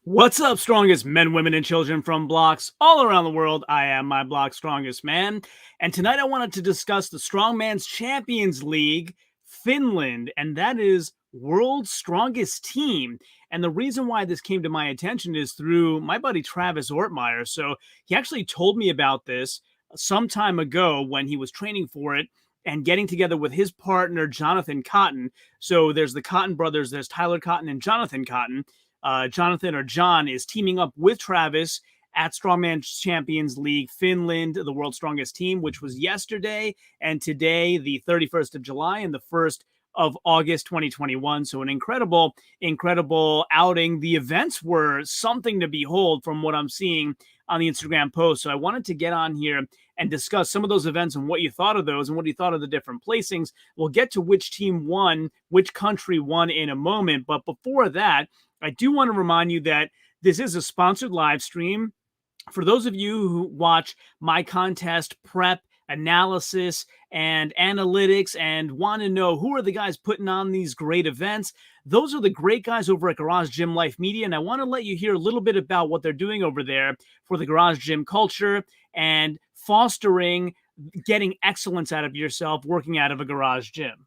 What's up, strongest men, women, and children from blocks all around the world? I am my block strongest man. And tonight I wanted to discuss the Strongman's Champions League Finland, and that is world's strongest team. And the reason why this came to my attention is through my buddy Travis Ortmeyer. So he actually told me about this some time ago when he was training for it and getting together with his partner, Jonathan Cotton. So there's the Cotton brothers, there's Tyler Cotton and Jonathan Cotton. Jonathan or John is teaming up with Travis at Strongman Champions League Finland, the world's strongest team, which was yesterday and today, the 31st of July and the 1st of August 2021. So an incredible outing. The events were something to behold from what I'm seeing on the Instagram post. So I wanted to get on here and discuss some of those events and what you thought of those and what you thought of the different placings. We'll get to which team won, which country won in a moment. But before that, I do want to remind you that this is a sponsored live stream. For those of you who watch my contest prep, analysis, and analytics and want to know who are the guys putting on these great events, those are the great guys over at Garage Gym Life Media. And I want to let you hear a little bit about what they're doing over there for the garage gym culture and fostering getting excellence out of yourself working out of a garage gym.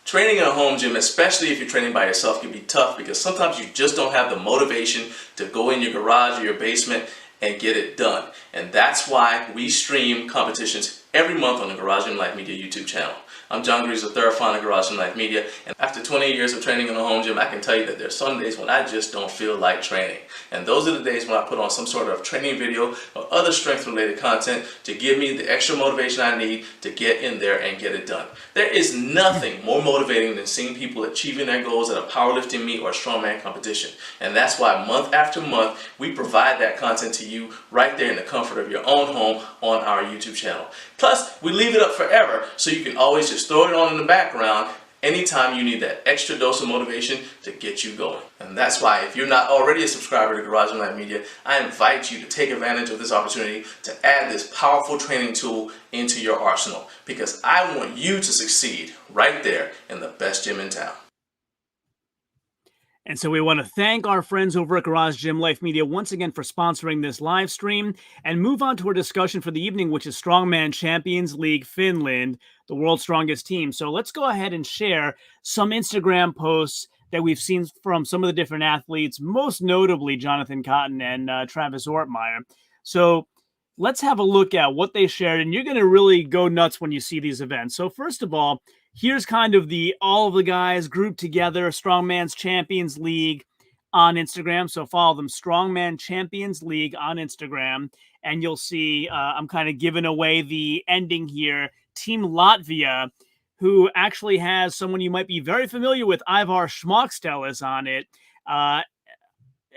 Training in a home gym, especially if you're training by yourself, can be tough because sometimes you just don't have the motivation to go in your garage or your basement and get it done. And that's why we stream competitions every month on the Garage Gym Life Media YouTube channel. I'm John Greaves III, founder of Garage Gym Life Media, and after 20 years of training in a home gym, I can tell you that there's some days when I just don't feel like training. And those are the days when I put on some sort of training video or other strength-related content to give me the extra motivation I need to get in there and get it done. There is nothing more motivating than seeing people achieving their goals at a powerlifting meet or a strongman competition. And that's why month after month, we provide that content to you right there in the comfort of your own home on our YouTube channel. Plus, we leave it up forever so you can always just throw it on in the background anytime you need that extra dose of motivation to get you going. And that's why if you're not already a subscriber to Garage Gym Life Media, I invite you to take advantage of this opportunity to add this powerful training tool into your arsenal, because I want you to succeed right there in the best gym in town. And so we want to thank our friends over at Garage Gym Life Media once again for sponsoring this live stream and move on to our discussion for the evening, which is Strongman Champions League Finland, the world's strongest team. So let's go ahead and share some Instagram posts that we've seen from some of the different athletes, most notably Jonathan Cotton and Travis Ortmeyer. So let's have a look at what they shared, and you're going to really go nuts when you see these events. So first of all, here's kind of all of the guys grouped together, Strongman's Champions League on Instagram. So follow them, Strongman Champions League on Instagram. And you'll see I'm kind of giving away the ending here. Team Latvia, who actually has someone you might be very familiar with, Ivar Schmockstellis, on it,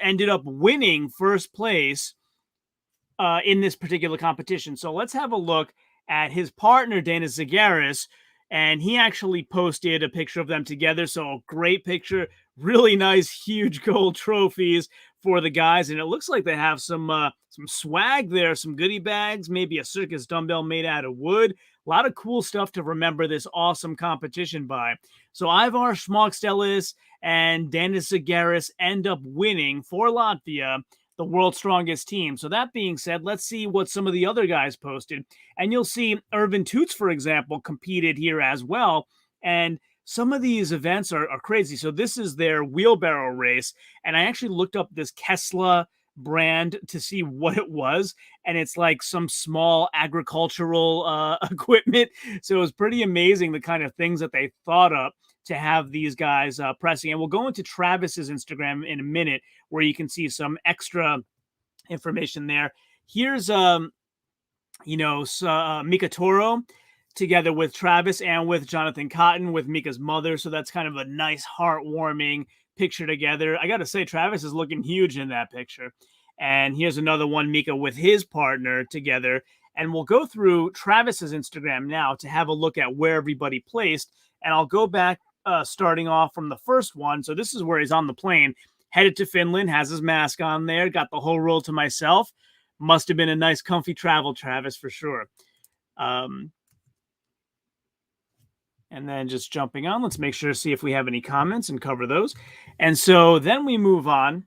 ended up winning first place in this particular competition. So let's have a look at his partner, Danis Zagaris. And he actually posted a picture of them together. So great picture, really nice, huge gold trophies for the guys. And it looks like they have some swag there, some goodie bags, maybe a circus dumbbell made out of wood. A lot of cool stuff to remember this awesome competition by. So Ivar Schmockstellis and Danis Zagaris end up winning for Latvia, the world's strongest team. So that being said, let's see what some of the other guys posted. And you'll see Irvin Toots, for example, competed here as well. And some of these events are crazy. So this is their Wheelbarrow Race. And I actually looked up this Kessler brand to see what it was. And it's like some small agricultural equipment. So it was pretty amazing the kind of things that they thought up to have these guys pressing. And we'll go into Travis's Instagram in a minute where you can see some extra information there. Here's, Mika Toro together with Travis and with Jonathan Cotton with Mika's mother. So that's kind of a nice, heartwarming picture together. I got to say, Travis is looking huge in that picture. And here's another one, Mika with his partner together. And we'll go through Travis's Instagram now to have a look at where everybody placed. And I'll go back starting off from the first one. So this is where he's on the plane, headed to Finland, has his mask on there, got the whole roll to myself. Must have been a nice, comfy travel, Travis, for sure. And then just jumping on, let's make sure to see if we have any comments and cover those. And so then we move on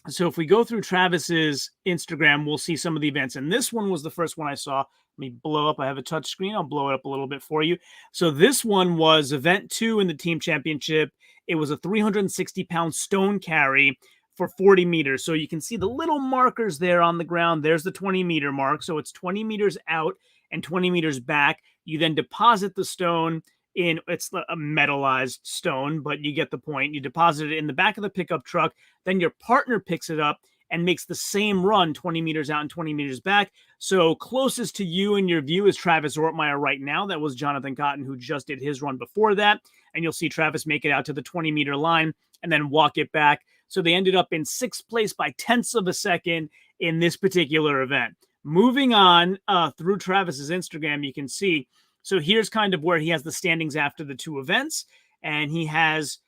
So if we go through Travis's Instagram, we'll see some of the events. And this one was the first one I saw. Let me blow up. I have a touch screen. I'll blow it up a little bit for you. So this one was event 2 in the team championship. It was a 360-pound stone carry for 40 meters. So you can see the little markers there on the ground. There's the 20-meter mark. So it's 20 meters out and 20 meters back. You then deposit the stone in, it's a metallized stone, but you get the point. You deposit it in the back of the pickup truck. Then your partner picks it up and makes the same run 20 meters out and 20 meters back. So closest to you in your view is Travis Ortmeyer right now. That was Jonathan Cotton, who just did his run before that. And you'll see Travis make it out to the 20-meter line and then walk it back. So they ended up in 6th place by tenths of a second in this particular event. Moving on through Travis's Instagram, you can see, so here's kind of where he has the standings after the 2 events. And he has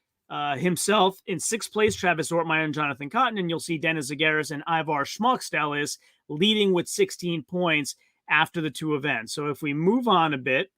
himself in 6th place, Travis Ortmeyer and Jonathan Cotton. And you'll see Dennis Zagaris and Ivar Schmockstelis leading with 16 points after the 2 events. So if we move on a bit,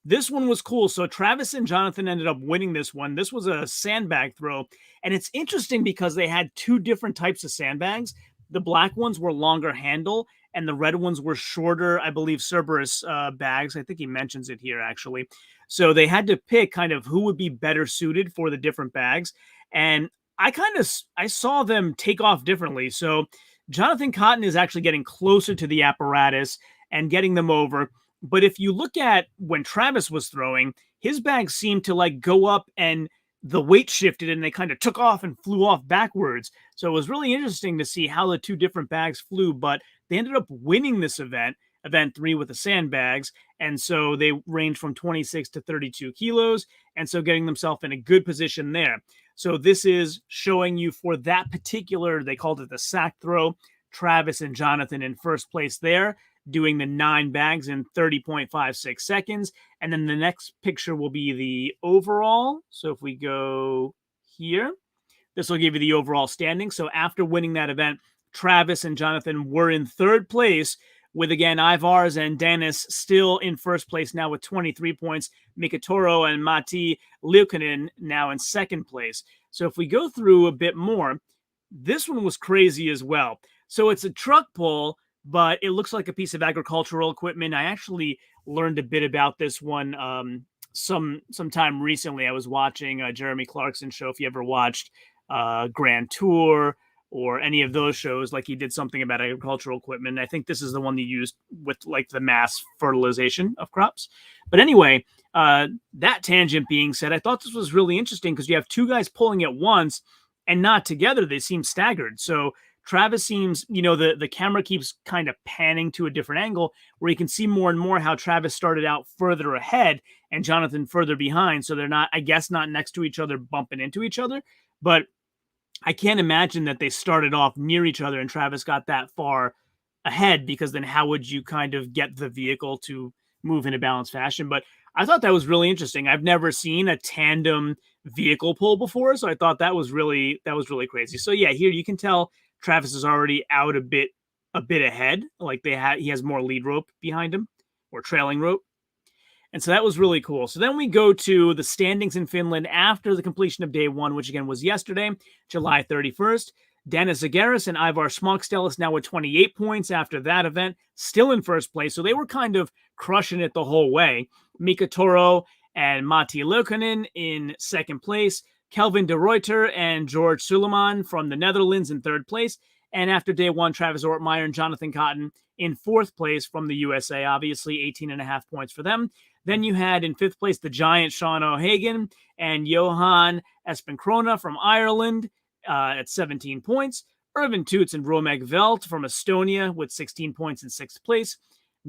this one was cool. So Travis and Jonathan ended up winning this one. This was a sandbag throw. And it's interesting because they had 2 different types of sandbags. The black ones were longer handle and the red ones were shorter, I believe, Cerberus bags. I think he mentions it here, actually. So they had to pick kind of who would be better suited for the different bags. And I saw them take off differently. So Jonathan Cotton is actually getting closer to the apparatus and getting them over. But if you look at when Travis was throwing, his bags seemed to like go up and the weight shifted and they kind of took off and flew off backwards. So it was really interesting to see how the 2 different bags flew, but they ended up winning this event 3 with the sandbags. And so they range from 26 to 32 kilos. And so getting themselves in a good position there. So this is showing you for that particular, they called it the sack throw, Travis and Jonathan in 1st place there, doing the 9 bags in 30.56 seconds. And then the next picture will be the overall. So if we go here, this will give you the overall standing. So after winning that event, Travis and Jonathan were in 3rd place with, again, Ivars and Dennis still in 1st place now with 23 points. Mikatoro and Matti Liukkonen now in 2nd place. So if we go through a bit more, this one was crazy as well. So it's a truck pull, but it looks like a piece of agricultural equipment. I actually learned a bit about this one sometime recently. I was watching Jeremy Clarkson's show. If you ever watched Grand Tour or any of those shows, like he did something about agricultural equipment. I think this is the one they used with like the mass fertilization of crops. But anyway, that tangent being said, I thought this was really interesting because you have 2 guys pulling at once and not together. They seem staggered. So Travis seems, the camera keeps kind of panning to a different angle where you can see more and more how Travis started out further ahead and Jonathan further behind. So they're not, I guess, not next to each other, bumping into each other. But I can't imagine that they started off near each other and Travis got that far ahead, because then how would you kind of get the vehicle to move in a balanced fashion? But I thought that was really interesting. I've never seen a tandem vehicle pull before, so I thought that was really crazy. So yeah, here you can tell Travis is already out a bit ahead. Like he has more lead rope behind him, or trailing rope. And so that was really cool. So then we go to the standings in Finland after the completion of day 1, which again was yesterday, July 31st. Dennis Zagaris and Ivar Schmockstelis now with 28 points after that event, still in 1st place. So they were kind of crushing it the whole way. Mika Toro and Matti Liukkonen in 2nd place. Kelvin de Ruyter and George Suleiman from the Netherlands in 3rd place. And after day 1, Travis Ortmeyer and Jonathan Cotton in 4th place from the USA, obviously 18.5 points for them. Then you had in 5th place the giant Sean O'Hagan and Johan Espenkrona from Ireland at 17 points. Irvin Toots and Romek Velt from Estonia with 16 points in 6th place.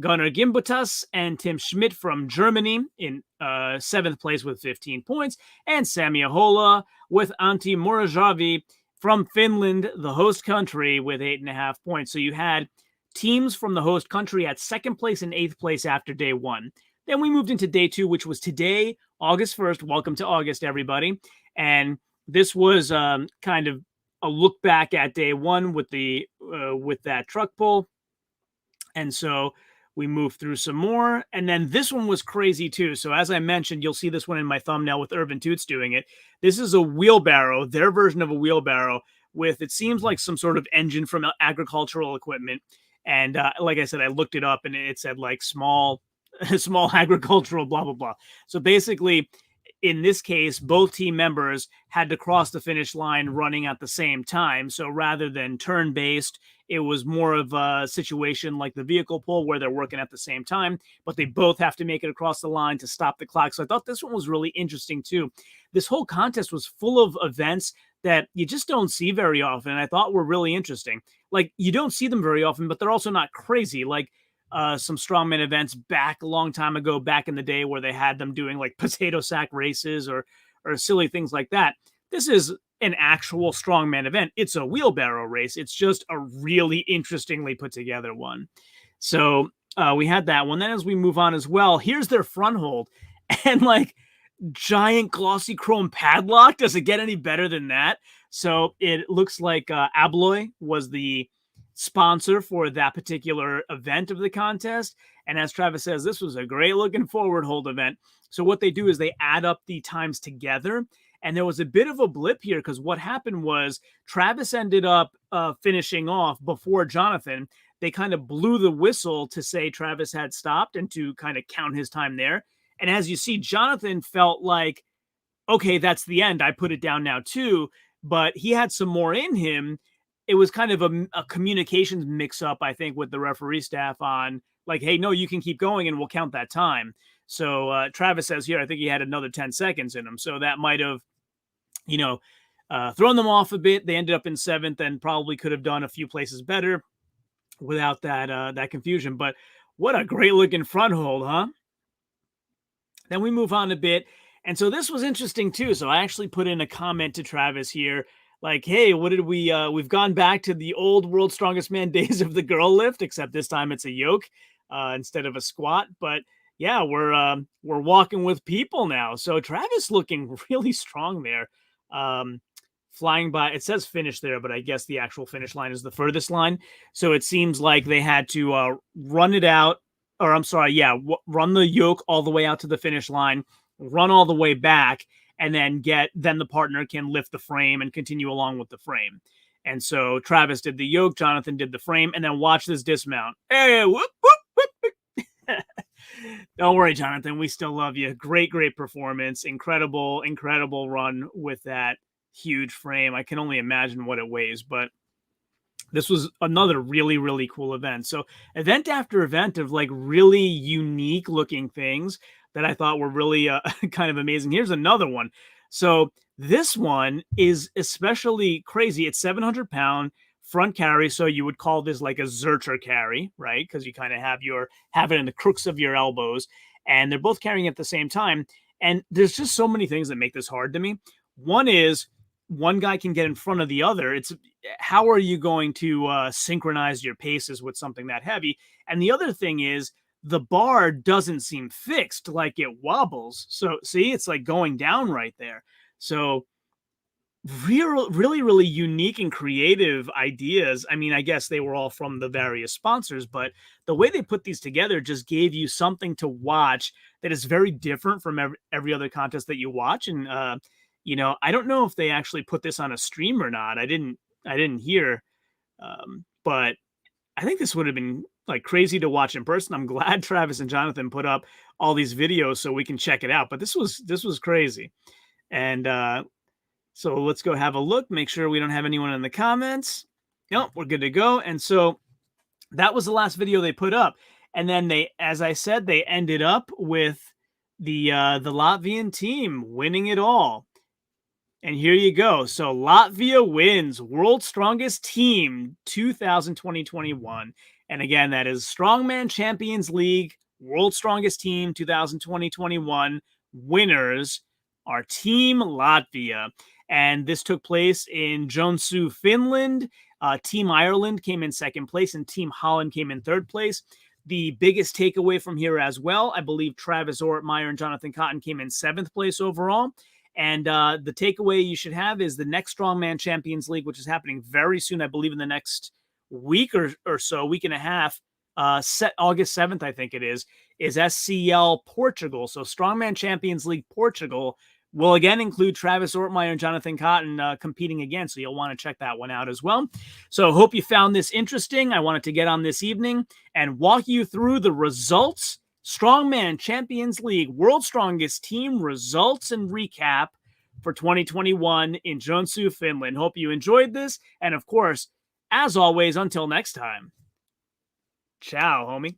Gunnar Gimbutas and Tim Schmidt from Germany in 7th place with 15 points. And Sami Ahola with Antti Murajavi from Finland, the host country, with 8.5 points. So you had teams from the host country at 2nd place and 8th place after day 1. Then we moved into day 2, which was today, August 1st. Welcome to August, everybody. And this was kind of a look back at day 1 with that truck pull. And so we moved through some more. And then this one was crazy too. So as I mentioned, you'll see this one in my thumbnail with Irvin Toots doing it. This is a wheelbarrow, their version of a wheelbarrow, with, it seems like some sort of engine from agricultural equipment. And like I said, I looked it up and it said like small, small agricultural, blah, blah, blah. So basically, in this case, both team members had to cross the finish line running at the same time. So rather than turn based, it was more of a situation like the vehicle pull where they're working at the same time, but they both have to make it across the line to stop the clock. So I thought this one was really interesting too. This whole contest was full of events that you just don't see very often. I thought were really interesting. Like you don't see them very often, but they're also not crazy. Like some strongman events back a long time ago, back in the day where they had them doing like potato sack races or silly things like that. This is an actual strongman event. It's a wheelbarrow race. It's just a really interestingly put together one. So we had that one. Then as we move on as well, here's their front hold and like giant glossy chrome padlock. Does it get any better than that? So it looks like Abloy was the sponsor for that particular event of the contest. And as Travis says, this was a great looking forward hold event. So what they do is they add up the times together. And there was a bit of a blip here because what happened was Travis ended up finishing off before Jonathan. They kind of blew the whistle to say Travis had stopped and to kind of count his time there. And as you see, Jonathan felt like, okay, that's the end. I put it down now too. But he had some more in him. It was kind of a communications mix-up, I think, with the referee staff on like, hey, no, you can keep going and we'll count that time. So Travis says here, I think he had another 10 seconds in him. So that might have, thrown them off a bit. They ended up in 7th and probably could have done a few places better without that confusion. But what a great looking front hold, huh? Then we move on a bit. And so this was interesting too. So I actually put in a comment to Travis here, like, hey, what did we've gone back to the old World's Strongest Man days of the girl lift, except this time it's a yoke instead of a squat. But yeah, we're walking with people now. So Travis looking really strong there. Flying by, it says finish there, but I guess the actual finish line is the furthest line. So it seems like they had to run it out, or I'm sorry, yeah, run the yoke all the way out to the finish line, run all the way back, and then the partner can lift the frame and continue along with the frame. And so Travis did the yoke, Jonathan did the frame, and then watch this dismount. Hey, whoop, whoop, whoop. Don't worry, Jonathan, we still love you. Great performance. Incredible run with that huge frame. I can only imagine what it weighs, but this was another really cool event. So event after event of like really unique looking things that I thought were really kind of amazing. Here's another one. So this one is especially crazy. It's 700-pound front carry. So you would call this like a Zercher carry, right? Because you kind of have it in the crooks of your elbows, and they're both carrying at the same time. And there's just so many things that make this hard to me. One is one guy can get in front of the other. It's how are you going to synchronize your paces with something that heavy? And the other thing is the bar doesn't seem fixed, like it wobbles. So see, it's like going down right there. So really unique and creative ideas. I mean, I guess they were all from the various sponsors, but the way they put these together just gave you something to watch that is very different from every other contest that you watch. And I don't know if they actually put this on a stream or not. I didn't hear, but I think this would have been like crazy to watch in person. I'm glad Travis and Jonathan put up all these videos so we can check it out. But this was crazy. And so let's go have a look, make sure we don't have anyone in the comments. Nope, we're good to go. And so that was the last video they put up. And then they, as I said, they ended up with the Latvian team winning it all. And here you go. So Latvia wins World's Strongest Team 2020-21. And again, that is Strongman Champions League World's Strongest Team 2020-21. Winners are Team Latvia. And this took place in Joensuu, Finland. Team Ireland came in second place and Team Holland came in third place. The biggest takeaway from here as well, I believe Travis Ortmeyer and Jonathan Cotton came in 7th place overall. And the takeaway you should have is the next Strongman Champions League, which is happening very soon, I believe in the next week or so, week and a half, August 7th, I think it is SCL Portugal. So Strongman Champions League Portugal will again include Travis Ortmeyer and Jonathan Cotton competing again, so you'll want to check that one out as well. So hope you found this interesting. I wanted to get on this evening and walk you through the results, Strongman Champions League World's Strongest Team results and recap for 2021 in Joensuu, Finland. Hope you enjoyed this, and of course, as always, until next time, ciao, homie.